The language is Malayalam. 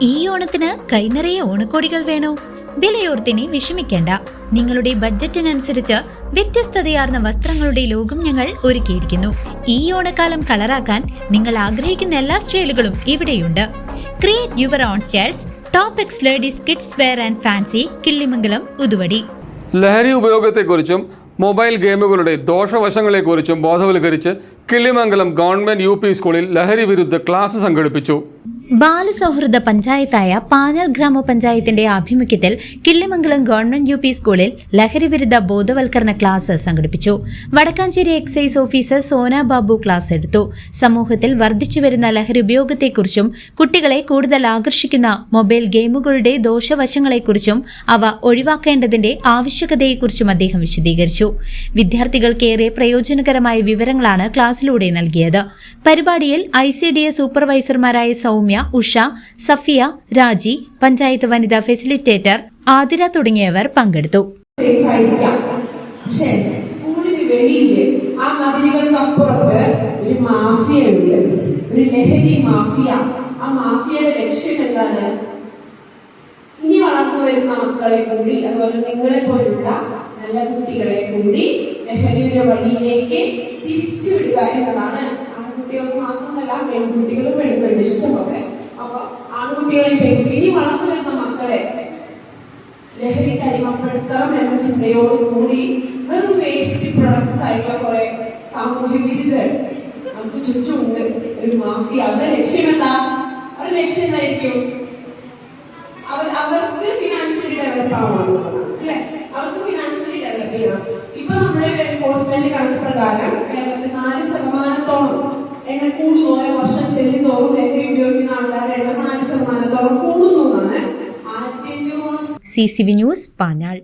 ഈ ഓണത്തിന് കൈനിറയെ ഓണക്കോടികൾ വേണോ? വിലയോർത്തിനി വിഷമിക്കേണ്ട. നിങ്ങളുടെ ബഡ്ജറ്റിനനുസരിച്ച് വ്യത്യസ്തതയാർന്ന വസ്ത്രങ്ങളുടെ ലോകം ഞങ്ങൾ ഒരുക്കിയിരിക്കുന്നു. ഈ ഓണക്കാലം കളറാക്കാൻ നിങ്ങൾ ആഗ്രഹിക്കുന്ന എല്ലാ സ്റ്റൈലുകളും ഇവിടെയുണ്ട്. Create your own styles. Top X ladies kids wear and fancy, Killimangalam, Uthuvadi. ലഹരി ഉപയോഗത്തെക്കുറിച്ചും മൊബൈൽ ഗെയിമുകളുടെ ദോഷവശങ്ങളെക്കുറിച്ചും ബോധവൽക്കരിച്ച് കിള്ളിമംഗലം ഗവൺമെന്റ് UP സ്കൂളിൽ ലഹരി വിരുദ്ധ ക്ലാസ് സംഘടിപ്പിച്ചു. ബാലസൗഹൃദ പഞ്ചായത്തായ പാനൽ ഗ്രാമപഞ്ചായത്തിന്റെ ആഭിമുഖ്യത്തിൽ കിള്ളിമംഗലം ഗവൺമെന്റ് UP സ്കൂളിൽ ലഹരി വിരുദ്ധ ബോധവൽക്കരണ ക്ലാസ് സംഘടിപ്പിച്ചു. Vadakkanchery excise officer Sona Babu class എടുത്തു. സമൂഹത്തിൽ വർദ്ധിച്ചുവരുന്ന ലഹരി ഉപയോഗത്തെക്കുറിച്ചും കുട്ടികളെ കൂടുതൽ ആകർഷിക്കുന്ന മൊബൈൽ ഗെയിമുകളുടെ ദോഷവശങ്ങളെക്കുറിച്ചും അവ ഒഴിവാക്കേണ്ടതിന്റെ ആവശ്യകതയെക്കുറിച്ചും അദ്ദേഹം വിശദീകരിച്ചു. വിദ്യാർത്ഥികൾക്കേറെ പ്രയോജനകരമായ വിവരങ്ങളാണ് ക്ലാസ്സിലൂടെ നൽകിയത്. പരിപാടിയിൽ ICDA സൂപ്പർവൈസർമാരായ സൗമ്യ, ഉഷ, സഫിയ, രാജി, പഞ്ചായത്ത് വനിതാ ഫെസിലിറ്റേറ്റർ ആതിര തുടങ്ങിയവർ പങ്കെടുത്തു. സ്കൂളിന് വെളിയില് ആ മതിലുകൾക്കപ്പുറത്ത് ഒരു മാഫിയുണ്ട്, ഒരു ലഹരി മാഫിയ. ആ മാഫിയയുടെ ലക്ഷ്യം എന്താണ്? ഇനി വളർന്നു വരുന്ന മക്കളെ കൂടി, അതുപോലെ നിങ്ങളെ പോലുള്ള നല്ല കുട്ടികളെ കൂടി ലഹരിയുടെ വഴിയിലേക്ക് തിരിച്ചുവിടുക എന്നതാണ്. ആൺകുട്ടികൾക്ക് മാത്രമല്ല, പെൺകുട്ടികളും പെൺകുട്ടികളും ഇഷ്ടപോലെ. അപ്പൊ ആൺകുട്ടികളെയും പെൺകുട്ടികളും ഇനി വളർന്നു വരുന്ന മക്കളെ ലഹരിക്ക് അടിമപ്പെടുത്തണം എന്ന ചിന്തയോടുകൂടി വെറും വേസ്റ്റ് പ്രൊഡക്ട്സ് ആയിട്ടുള്ള കുറെ സാമൂഹ്യ വിരുദ്ധർ നമുക്ക് ചുറ്റുമുണ്ട്. ഒരു മാഫിയ. അവരുടെ ലക്ഷ്യം എന്താ? അവരുടെ ലക്ഷ്യം എന്തായിരിക്കും? അവർക്ക് ഫിനാൻഷ്യലി ഡെവലപ്പ് ആവണം അല്ലെ? അവർക്ക് ഫിനാൻഷ്യലി ഡെവലപ്പ് ചെയ്യണം. ഇപ്പൊ നമ്മുടെ എൻഫോഴ്സ്മെന്റ് കണക്ക് പ്രകാരം കേരളത്തിൽ 4% എണ്ണ കൂടുന്നു. ഓരോ വർഷം ചെല്ലുന്തോറും ലഹരി ഉപയോഗിക്കുന്ന ആൾക്കാരുടെ എണ്ണം 4% കൂടുന്നു എന്നാണ്. CCV news, Panjal.